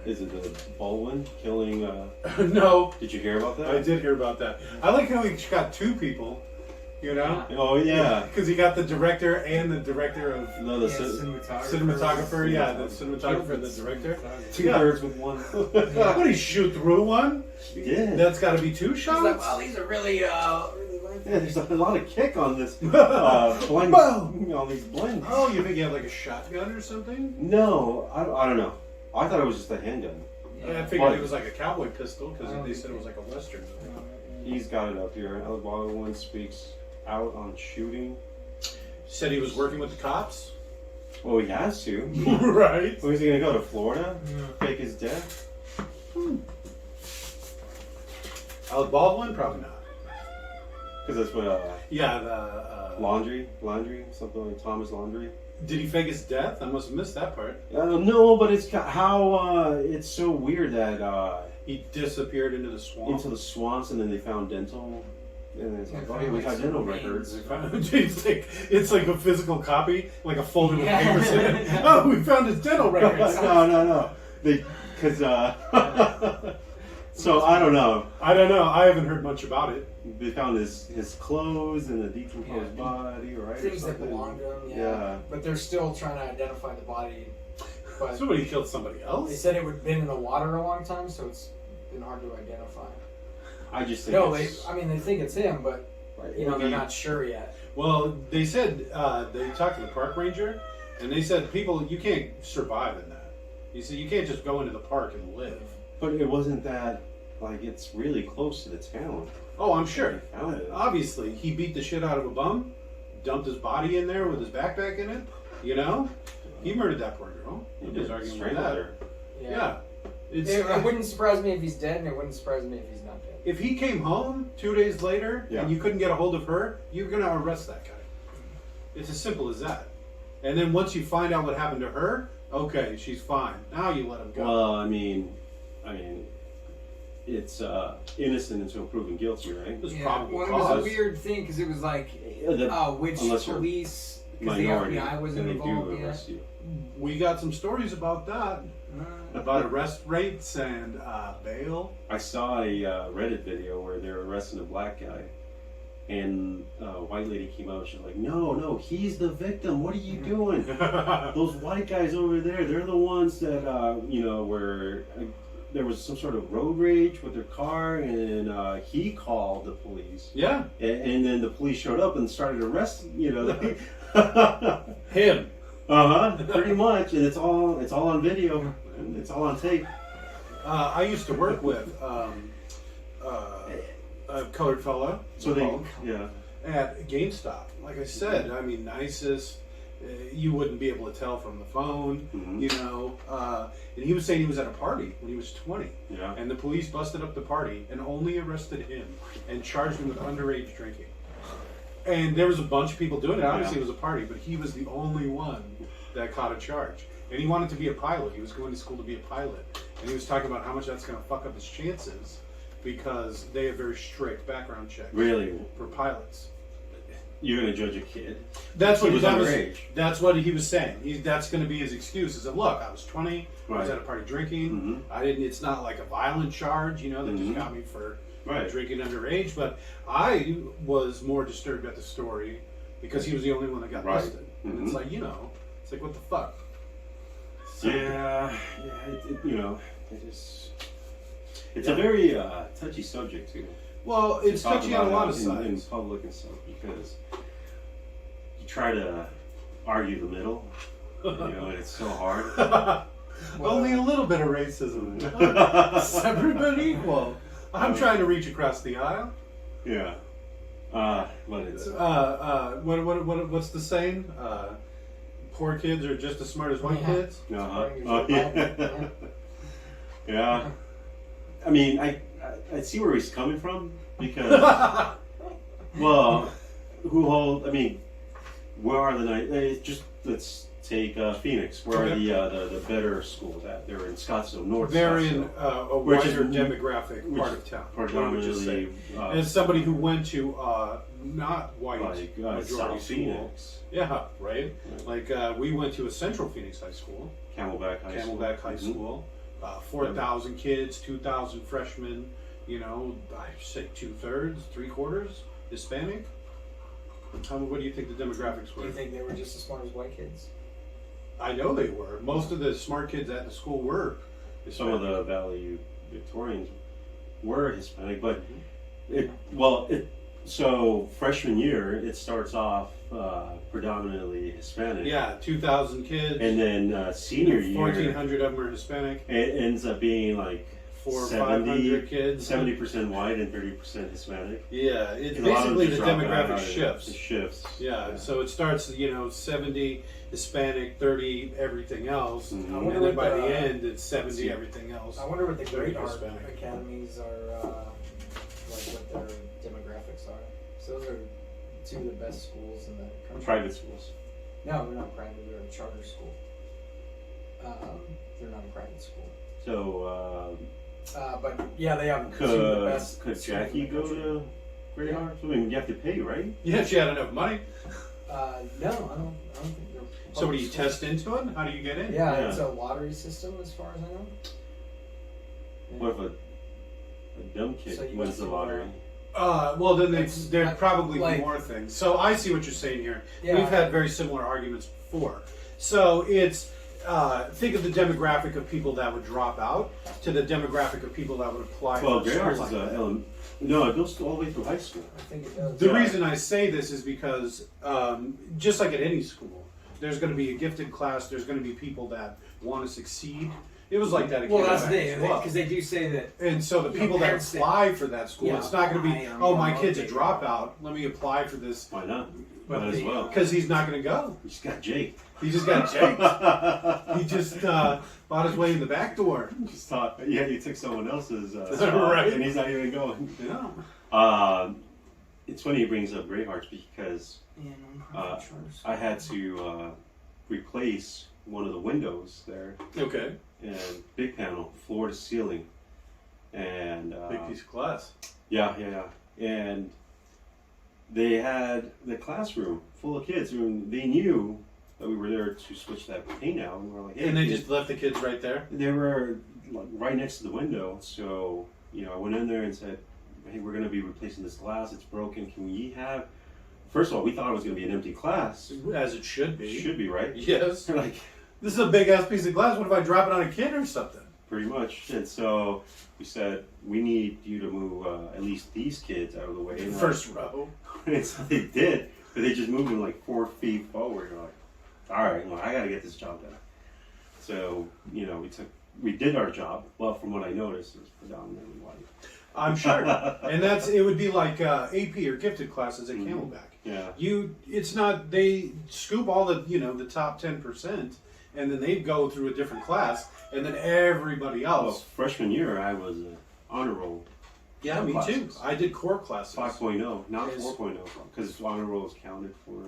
Is it the Baldwin killing? No. Did you hear about that? I did hear about that. I like how he got two people. You know? Oh yeah. Because he got the director and the director of cinematographer. Yeah, the cinematographer and the director. Two birds with one. What did he shoot through one? He did. That's got to be two shots. He's like, well, these are really Yeah, there's a lot of kick on this blend. On these blends. Oh, you think he had like a shotgun or something? No, I don't know. I thought it was just a handgun. I figured it was like a cowboy pistol because they said it was like a western. He's got it up here. Alec Baldwin speaks out on shooting. Said he was working with the cops. Well, he has to. Right. So is he gonna go to Florida? Fake his death? Alec Baldwin? Probably not. Because that's what. Yeah, the Laundrie, something like Thomas Laundrie. Did he fake his death? I must have missed that part. No, but it's how it's so weird that he disappeared into the swamp. Into the swamps, and then they found dental. And it's like, oh, we got dental records. It's like a physical copy, like a folder with papers in it. Oh, we found his dental records. No. Because so I don't know. I haven't heard much about it. They found his clothes and a decomposed body, right? Things that belong to him, yeah. But they're still trying to identify the body. But somebody killed somebody else? They said it would have been in the water a long time, so it's been hard to identify. I just think they think it's him, but they're not sure yet. Well, they said they talked to the park ranger, and they said you can't survive in that. He said you can't just go into the park and live. But it wasn't that it's really close to the town. Oh, I'm sure. Found it. Obviously, he beat the shit out of a bum, dumped his body in there with his backpack in it. You know, he murdered that poor girl. He was arguing with that. her. Yeah. It wouldn't surprise me if he's dead, and it wouldn't surprise me if he's not dead. If he came home 2 days later and you couldn't get a hold of her, you're going to arrest that guy. It's as simple as that. And then once you find out what happened to her, okay, she's fine. Now you let him go. Well, I mean, it's innocent until proven guilty, right? It was probable It cause. was a weird thing because it was like, which police, because the FBI was involved. Arrest you. We got some stories about that. About arrest rates and bail. I saw a Reddit video where they were arresting a black guy, and a white lady came out. She's like, "No, he's the victim. What are you doing? Those white guys over there—they're the ones that were there was some sort of road rage with their car, and he called the police. Yeah, and then the police showed up and started arresting. Him. Pretty much, and it's all on video. It's all on tape. I used to work with a colored fella. At GameStop. Like I said, nicest. You wouldn't be able to tell from the phone, And he was saying he was at a party when he was 20. Yeah. And the police busted up the party and only arrested him and charged him with underage drinking. And there was a bunch of people doing it. Obviously, it was a party, but he was the only one that caught a charge. And he wanted to be a pilot. He was going to school to be a pilot. And he was talking about how much that's going to fuck up his chances because they have very strict background checks. Really? For pilots. You're going to judge a kid? That's what he was underage. That's what he was saying. That's going to be his excuse. He said, look, I was 20. I was at a party drinking. It's not like a violent charge, that just got me for drinking underage. But I was more disturbed at the story because he was the only one that got busted. And it's like, it's like, what the fuck? So, it's a very touchy subject too. Well, it's touchy on a lot of sides. In public and stuff, because you try to argue the middle, and it's so hard. Only a little bit of racism. Everybody equal. I'm trying to reach across the aisle. Yeah. But it's... what's the saying? Poor kids are just as smart as white kids? Yeah. I mean, I see where he's coming from, because, where are the let's take Phoenix. Where are the better schools at? They're in Scottsdale, North They're Scottsdale, in a wider demographic part of town. Predominantly. As somebody who went to not white majority South school. Phoenix. Yeah, right? Like we went to a Central Phoenix High School. Camelback High High School. 4,000 kids, 2,000 freshmen. You know, I say 2/3, 3/4 Hispanic. What do you think the demographics were? Do you think they were just as smart as white kids? I know they were. Most of the smart kids at the school were Hispanic. Some of the valedictorians were Hispanic, but so freshman year it starts off predominantly Hispanic. Yeah, 2,000 kids. And then senior year, 1,400 of them are Hispanic. It ends up being like 400 or 500 kids. 70% white and 30% Hispanic. Yeah, it's And basically the drop demographic out. shifts. It shifts. Yeah, so it starts, 70 Hispanic, 30 everything else, Mm-hmm. and then by the end it's 70 everything else. I wonder what the great art Hispanic. academies are, what their demographics are. So those are two of the best schools in the country. Private schools. No, they're not private. They're a charter school. They're not a private school. So, but yeah, they have two of the best. could Jackie go to Great Arts? I mean, you have to pay, right? Yeah, if she had enough money. No, I don't think they're. So what do you test into it? How do you get in? Yeah, Yeah. it's a lottery system as far as I know. Yeah. What if a dumb kid So you wins must the have, lottery? Well, then there'd probably like- be more things. So I see what you're saying here. Yeah. We've had very similar arguments before. So it's think of the demographic of people that would drop out to the demographic of people that would apply. Well, for Great school Arts like is that. no, it goes all the way through high school. I think it does. The Yeah. reason I say this is because just like at any school, there's going to be a gifted class. There's going to be people that want to succeed. It was like that at Well, that's the Canada thing, as well. because they do say that. And so the people that parents apply for that school, Yeah, it's not going to be, apply oh, or my be kid's a motivated. dropout. Let me apply for this. Why not? But Might as the- well. Because he's not going to go. You just got Jake. He just got jaked. He just bought his way in the back door. Just thought, yeah, you took someone else's Right. spot, and he's not even going. Yeah. It's funny he brings up Great Arts because Yeah, I had to replace one of the windows there, Okay. and big panel, floor to ceiling, and Big piece of glass. yeah, and they had the classroom full of kids, and they knew that we were there to switch that paint out, and we were like, hey, And they kids. just left the kids right there. They were like right next to the window, so I went in there and said, "Hey, we're going to be replacing this glass. It's broken. Can we have?" First of all, we thought it was going to be an empty class. As it should It be. should be, right? Yes. They're like, This is a big ass piece of glass. What if I drop it on a kid or something? pretty much. And so we said, we need you to move at least these kids out of the way. And First row. and so they did, but they just moved them like 4 feet forward. We're like, all right, well, I got to get this job done. So we did our job. Well, from what I noticed, it was predominantly white. I'm sure. And it would be like AP or gifted classes at Mhm. Camelback. Yeah. It's not, they scoop all the, the top 10%, and then they go through a different class, and then everybody Well, else. freshman year, I was an honor roll. Yeah, me too. classes. I did core classes. 5.0, not Yes. 4.0, because honor roll is counted for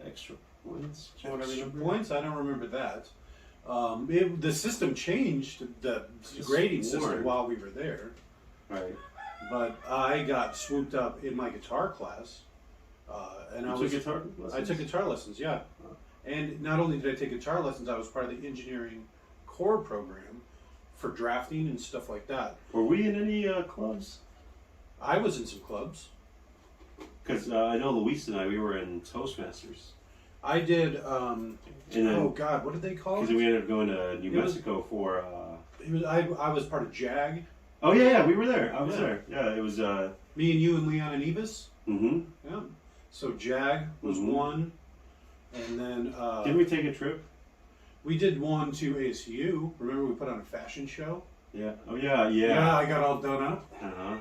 extra points. from what I Extra remember. points? I don't remember that. The system changed, the Just grading system weird. while we were there, Right. but I got swooped up in my guitar class, and You I took was guitar lessons? I took guitar lessons, yeah. Oh. And not only did I take guitar lessons, I was part of the engineering core program for drafting and stuff like that. Were we in any clubs? I was in some clubs. Because I know Luis and I, we were in Toastmasters. I did, And then, oh God, what did they call because it? we ended up going to New It was- Mexico for... I was part of JAG. oh, yeah, we were there. I was Yeah. there. Yeah, it was... Me and you and Leon and Evis. mm-hmm. Yeah. So JAG was Mhm. one. And then Didn't we take a trip? we did one to ASU. Remember we put on a fashion show? Yeah. Oh, yeah. Yeah, I got all done up. Uh-huh.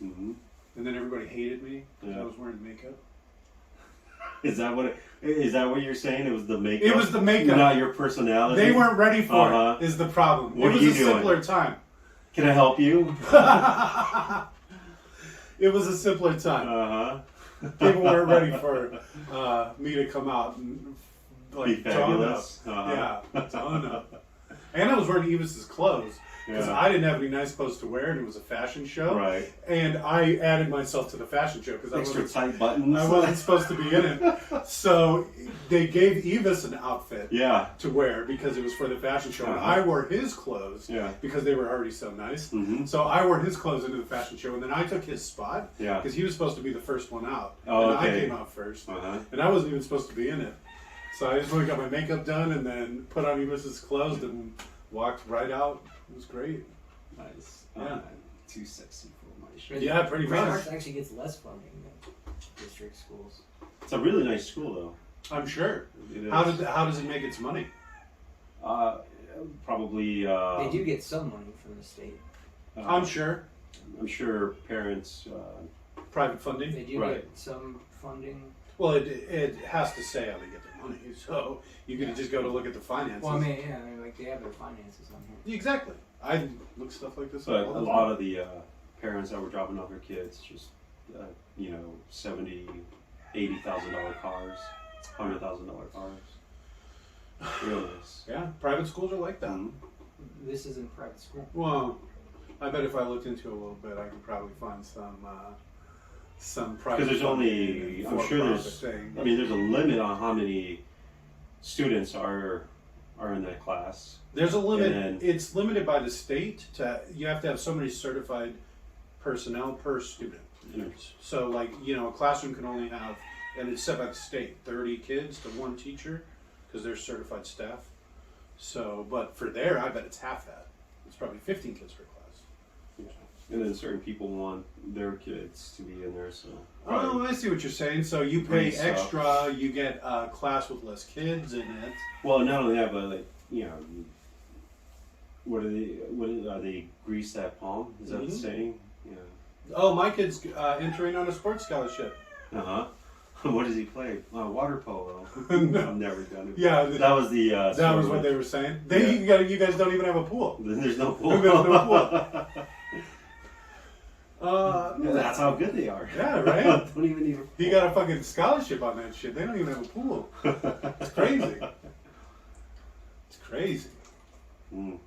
Mm-hmm. And then everybody hated me because Yeah. I was wearing makeup. Is that what you're saying? It was the makeup? It was the makeup. Not your personality? They weren't ready for Uh-huh. it, is the problem. What it was are you a doing? simpler time. Can I help you? It was a simpler time. Uh-huh. People weren't ready for me to come out and Be like done up. fabulous. Uh-huh. Yeah, done up. And I was wearing Evis's clothes. because Yeah. I didn't have any nice clothes to wear, and it was a fashion show. Right. And I added myself to the fashion show because Extra tight buttons. I wasn't supposed to be in it. So they gave Evis an outfit Yeah. to wear because it was for the fashion show. And Uh-huh. I wore his clothes Yeah. because they were already so nice. Mm-hmm. So I wore his clothes into the fashion show, and then I took his spot Yeah. because he was supposed to be the first one out. Oh, and I okay. came out first. Uh-huh. And I wasn't even supposed to be in it. So I just went and got my makeup done and then put on Evis's clothes and walked right out. It was great. Nice. Yeah. Too sexy for my shit. Yeah, pretty Grand much. Arts actually gets less funding than district schools. It's a really nice school, though. I'm sure. It is. How does it make its money? Probably. They do get some money from the state. I'm sure. I'm sure parents. Private funding. They do Right. get some funding. Well, it has to say how they get their money. So you can just go to look at the finances. Well, I mean, yeah, like they have their finances on here. Exactly. I look stuff like this But up all a the lot time. of the parents that were dropping off their kids just, $70,000, $80,000 cars, $100,000 cars. Real nice. Yeah, private schools are like that. Mhm. This isn't private school. Well, I bet if I looked into it a little bit, I could probably find some private. Because there's funding only, and I'm sure for-profit there's, thing. I mean, there's a limit on how many students are in that class. There's a limit. And then- It's limited by the state to you have to have so many certified personnel per student. So, like, a classroom can only have, and it's set by the state, 30 kids to one teacher because they're certified staff. So, but for there, I bet it's half that. It's probably 15 kids per class. Yeah. And then certain people want their kids to be in there, so. Oh, I see what you're saying. So you pay Free stuff. extra, you get a class with less kids in it. Well, not only that, but what are they grease that palm? Is that the Mhm. saying? Yeah. Oh, my kid's entering on a sports scholarship. Uh huh. What does he play? Water polo. No. I've never done it. Yeah, That was the. that was what they were saying. You guys don't even have a pool. Then there's no pool. There's no pool. That's how good they are. Yeah, right? Don't even need a pool. He got a fucking scholarship on that shit. They don't even have a pool. It's crazy. It's crazy. Mm.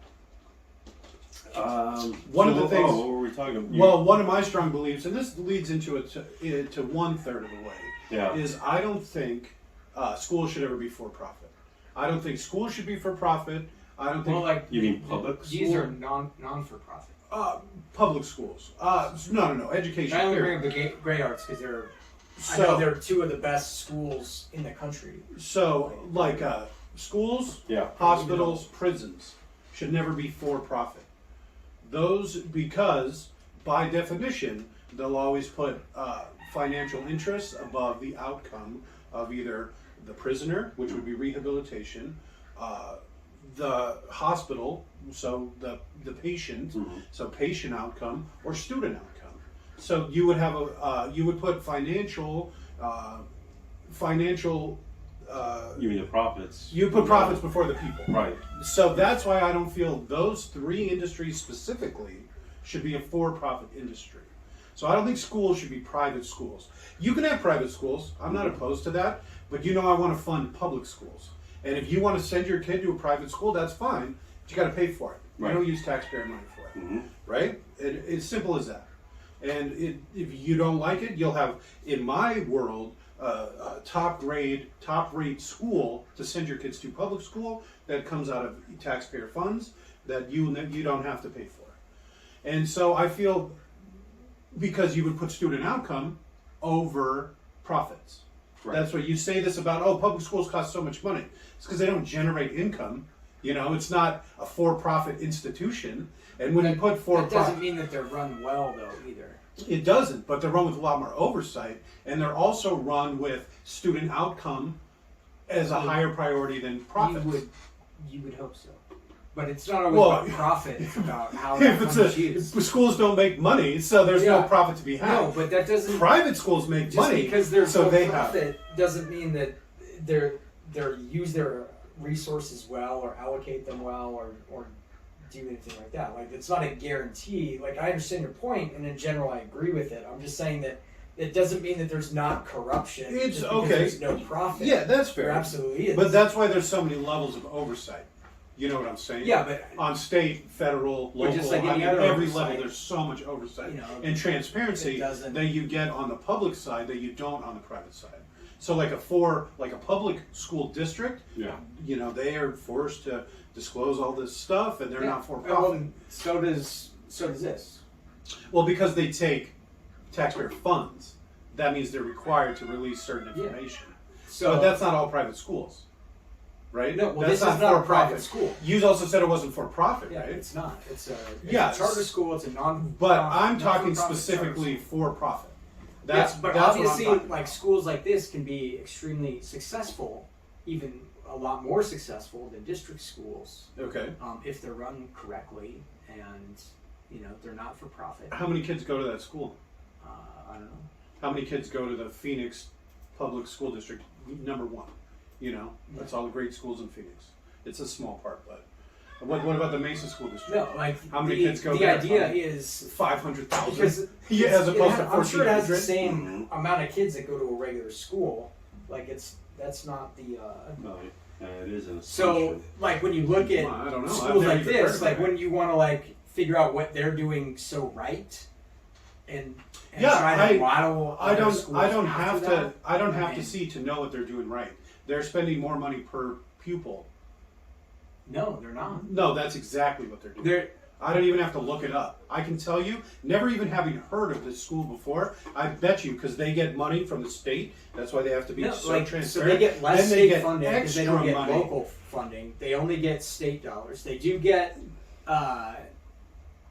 One of the things- what were we talking about? Well, one of my strong beliefs, and this leads into it to 1/3 of the way, Yeah. is I don't think schools should ever be for profit. I don't think schools should be for profit. I don't think Well, like You mean public These school? are non for profit. public schools. No. Education. I only period. bring up the Great Arts because I know So, they're two of the best schools in the country. like schools, Yeah. hospitals, prisons should never be for profit. Those, because by definition, they'll always put financial interests above the outcome of either the prisoner, which would be rehabilitation, the hospital, so the patient, Mhm. so patient outcome, or student outcome. So you would have you would put financial. You mean the profits? You put profits before the people. Right. So that's why I don't feel those three industries specifically should be a for-profit industry. So I don't think schools should be private schools. You can have private schools. I'm not opposed to that. But I want to fund public schools. And if you want to send your kid to a private school, that's fine. But you got to pay for it. Right. You don't use taxpayer money for it. Mm-hmm. Right? It's simple as that. And if you don't like it, you'll have, in my world, a top rate school to send your kids to public school that comes out of taxpayer funds that you don't have to pay for. And so I feel because you would put student outcome over profits. Right. That's what you say this about, public schools cost so much money. It's because they don't generate income. It's not a for-profit institution. And when you put That for-profit... doesn't mean that they're run well, though, either. It doesn't, but they're run with a lot more oversight, and they're also run with student outcome as a higher priority than profits. You would hope so. But it's not always Well, about profit. It's about how If that it's money's used. schools don't make money, so there's no Yeah. profit to be had. No, but that doesn't. Private schools make Just money, because there's so no they profit doesn't mean that they're use their resources well or allocate them well or do anything like that. Like, it's not a guarantee. Like, I understand your point, and in general I agree with it. I'm just saying that it doesn't mean that there's not corruption. It's just because okay. There's no profit. Yeah, that's fair. There absolutely is. But that's why there's so many levels of oversight. You know what I'm saying? Yeah, but on state, federal, local, just like I any mean, other every oversight, level, there's so much oversight you know, and transparency it doesn't- that you get on the public side that you don't on the private side. So like a public school district, Yeah. you know, they are forced to disclose all this stuff, and they're not for Well, profit. so does this. Well, because they take taxpayer funds, that means they're required to release certain Yeah. information. So But that's not all private schools, right? no. Well, that's this is not a for-profit. private school. You also said it wasn't for profit, Yeah, right? it's not. It's a Yes. charter school. It's a non. But I'm talking non-for-profit charter specifically school. for profit. But That's what I'm obviously, talking like schools like this can be extremely successful, even a lot more successful than district schools, Okay. if they're run correctly and they're not for profit. How many kids go to that school? I don't know. How many kids go to the Phoenix Public School District number 1? You know, that's all the great schools in Phoenix. It's a small part, but what about the Mesa School District? No, like How many the, kids go the there? idea is 500,000. because Yeah, as opposed to I'm sure it has the 1,400. same amount of kids that go to a regular school. Like that's not the. No, it is an So, assumption. like when you look at Well, I don't know. I've schools never like even heard this, of like that. when you want to like figure out what they're doing so right, and Yeah, try to model. I other don't schools have after to. that. I don't have I to mean, see to know what they're doing right. They're spending more money per pupil. No, they're not. No, that's exactly what they're doing. They're I don't even have to look it up. I can tell you, never even having heard of this school before, I bet you, because they get money from the state, that's why they have to be no, so like transparent. so they get less Then they state get funding because they don't extra get money. local funding. They only get state dollars. They do get.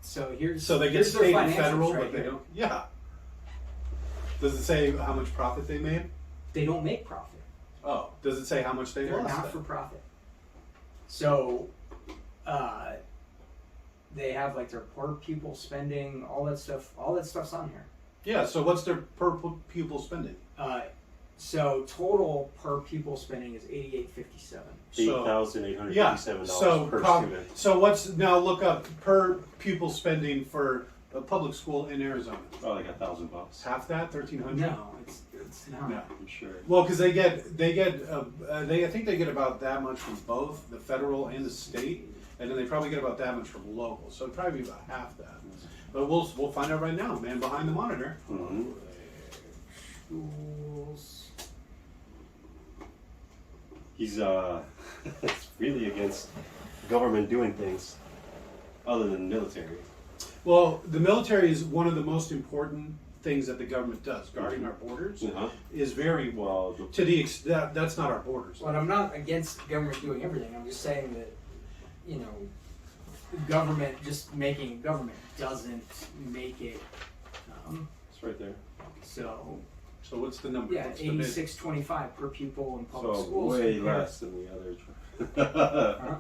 So here's So they get here's their state and financials federal, right but they here. don't. Yeah. Does it say how much profit they made? They don't make profit. Oh, does it say how much they They're lost? not then? for profit. So, they have like their per pupil spending, all that stuff. All that stuff's on here. Yeah. So what's their per pupil spending? So total per pupil spending is $88.57. $8,857 So per prob- student. So what's now look up per pupil spending for a public school in Arizona? Oh, like $1,000. Half that, 1,300. No, it's not. No. I'm sure. Well, because I think they get about that much from both the federal and the state, and then they probably get about that much from local. So it'd probably be about half that. But we'll find out right now, man, behind the monitor. Mhm. Schools. He's really against government doing things other than military. Well, the military is one of the most important things that the government does. Guarding our borders Uh-huh. is very Well, to the extent that's not our borders. Well, I'm not against government doing everything. I'm just saying that, government just making government doesn't make it. it's right there. So So what's the number? yeah, What's the bid? $86.25 per pupil in public So schools. way compared- less than the other. Huh?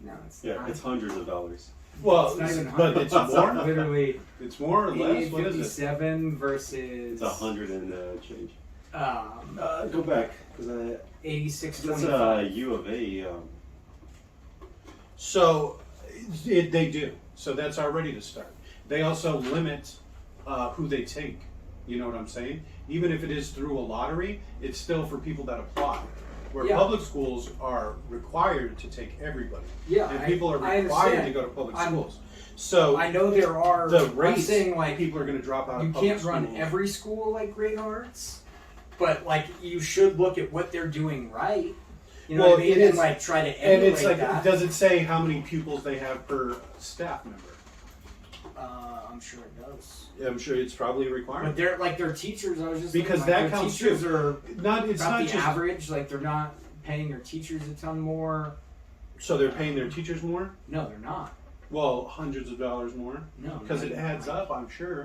No, it's Yeah, not. it's hundreds of dollars. Well, It's not even but it's hundreds. more. Literally, It's more or less. What is it? 88.57 versus It's 100 and change. Go back because 86.25. that's U of A. So they do. So that's already to start. They also limit who they take. You know what I'm saying? Even if it is through a lottery, it's still for people that apply. Where Yeah. public schools are required to take everybody. Yeah, And people are I required understand. to go to public I'm- schools. So I know there are. the I'm rates, saying like people are going to drop out you of public can't run schools. every school like Great Hearts, but like you should look at what they're doing right. You know Well, what I mean? it is- And like try to And emulate it's like, that. does it say how many pupils they have per staff member? I'm sure it does. I'm sure it's probably a But requirement. they're like their teachers. I was just Because thinking, like, that their counts teachers too. are It's about not the just average. Like they're not paying their teachers a ton more. so they're paying their teachers more. No, they're not. Well, hundreds of dollars more No, because not it even adds that. up. I'm sure.